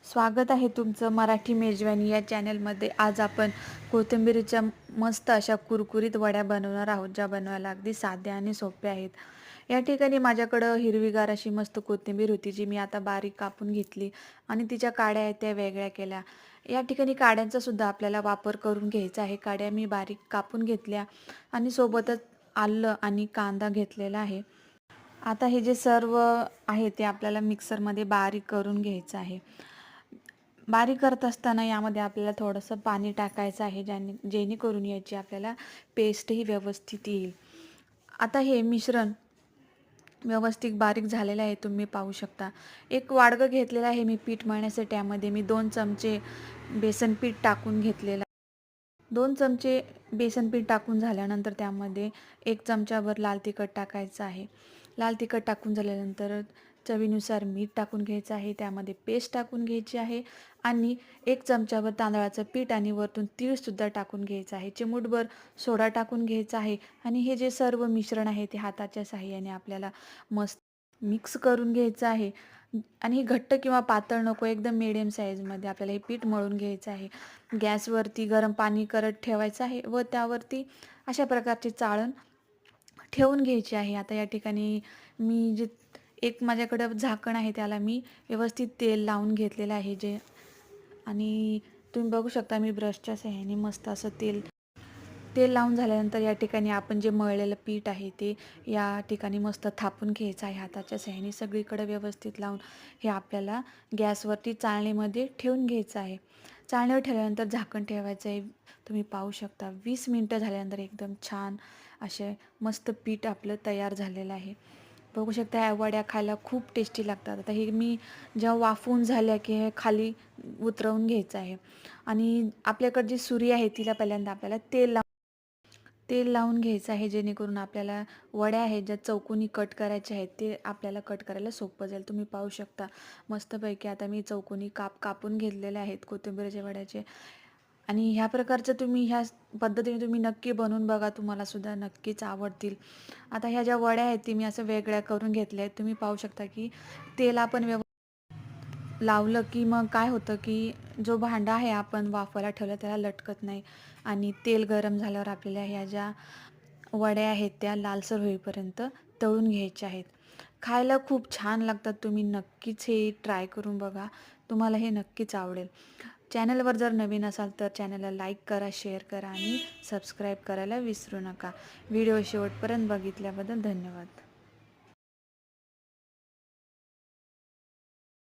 स्वागत आहे तुमचं मराठी मेजवानी या चॅनलमध्ये. आज आपण कोथिंबीरीच्या मस्त अशा कुरकुरीत वड्या बनवणार आहोत, ज्या बनवायला अगदी साध्या आणि सोप्या आहेत. या ठिकाणी माझ्याकडं हिरवीगार अशी मस्त कोथिंबीर होती, जी मी आता बारीक कापून घेतली आणि तिच्या काड्या आहेत त्या वेगळ्या केल्या. या ठिकाणी काड्यांचा सुद्धा आपल्याला वापर करून घ्यायचा आहे. काड्या मी बारीक कापून घेतल्या आणि सोबतच आलं आणि कांदा घेतलेला आहे. आता हे जे सर्व आहे ते आपल्याला मिक्सरमध्ये बारीक करून घ्यायचं आहे. बारीक करत असताना यामध्ये आपल्याला थोडंसं पाणी टाकायचं आहे, जेणेकरून याची आपल्याला पेस्टही व्यवस्थित येईल. आता हे मिश्रण व्यवस्थित बारीक झालेलं आहे, तुम्ही पाहू शकता. एक वाडगं घेतलेलं आहे मी पीठ मळण्यासाठी. त्यामध्ये मी 2 चमचे बेसन पीठ टाकून घेतलेलं. 2 चमचे बेसन पीठ टाकून झाल्यानंतर त्यामध्ये 1 चमचाभर लाल तिखट टाकायचं आहे. लाल तिखट टाकून झाल्यानंतर चवीनुसार मीठ टाकून घ्यायचं आहे. त्यामध्ये पेस्ट टाकून घ्यायची आहे आणि 1 चमचाभर तांदळाचं पीठ आणि वरतून तीळसुद्धा टाकून घ्यायचं आहे. चिमूटभर सोडा टाकून घ्यायचा आहे आणि हे जे सर्व मिश्रण आहे ते हाताच्या साहाय्याने आपल्याला मस्त मिक्स करून घ्यायचं आहे. आणि हे घट्ट किंवा पातळ नको, एकदम मिडियम साईजमध्ये आपल्याला हे पीठ मळून घ्यायचं आहे. गॅसवरती गरम पाणी करत ठेवायचं आहे व त्यावरती अशा प्रकारचे चाळण ठेवून घ्यायची आहे. आता या ठिकाणी मी जे एक माझ्याकडं झाकण आहे त्याला मी व्यवस्थित तेल लावून घेतलेलं आहे, आणि तुम्ही बघू शकता मी ब्रशच्या सहाय्याने मस्त असं तेल तेल लावून झाल्यानंतर या ठिकाणी आपण जे मळलेलं पीठ आहे ते या ठिकाणी मस्त थापून घ्यायचं आहे हाताच्या सहाय्याने. सगळीकडे व्यवस्थित लावून हे आपल्याला गॅसवरती चाळणीमध्ये ठेवून घ्यायचं आहे. चाळणीवर ठेवल्यानंतर झाकण ठेवायचं आहे. तुम्ही पाहू शकता 20 मिनटं झाल्यानंतर एकदम छान असे मस्त पीठ आपलं तयार झालेलं आहे. बघू शकता ह्या वड्या खायला खूप टेस्टी लागतात. आता हे मी जेव्हा वाफवून झाल्या की हे खाली उतरवून घ्यायचं आहे आणि आपल्याकडे जी सुरी आहे तिला पहिल्यांदा आपल्याला तेल लावून घ्यायचं आहे, जेणेकरून आपल्याला वड्या आहेत ज्या चौकोनी कट करायच्या आहेत ते आपल्याला कट करायला सोपं जाईल. तुम्ही पाहू शकता मस्तपैकी आता मी चौकोनी कापून घेतलेले आहेत कोथिंबीरच्या वड्याचे. आणि ह्या प्रकारचं तुम्ही ह्या पद्धतीने तुम्ही नक्की बनवून बघा, तुम्हाला सुद्धा नक्कीच आवडतील. आता ह्या ज्या वड्या आहेत ती मी असं वेगळ्या करून घेतल्या आहेत. तुम्ही पाहू शकता की तेल आपण लावलं की मग काय होतं की जो भांडा आहे आपण वाफवायला ठेवला त्याला लटकत नाही आणि तेल गरम झाल्यावर आपल्याला ह्या ज्या वड्या आहेत त्या लालसर होईपर्यंत तळून घ्यायच्या आहेत. खायला खूप छान लागतात. तुम्ही नक्कीच हे ट्राय करून बघा, तुम्हाला हे नक्कीच आवडेल. चॅनलवर जर नवीन असाल तर चॅनलला लाईक करा, शेअर करा आणि सबस्क्राईब करायला विसरू नका. व्हिडिओ शेवटपर्यंत बघितल्याबद्दल धन्यवाद.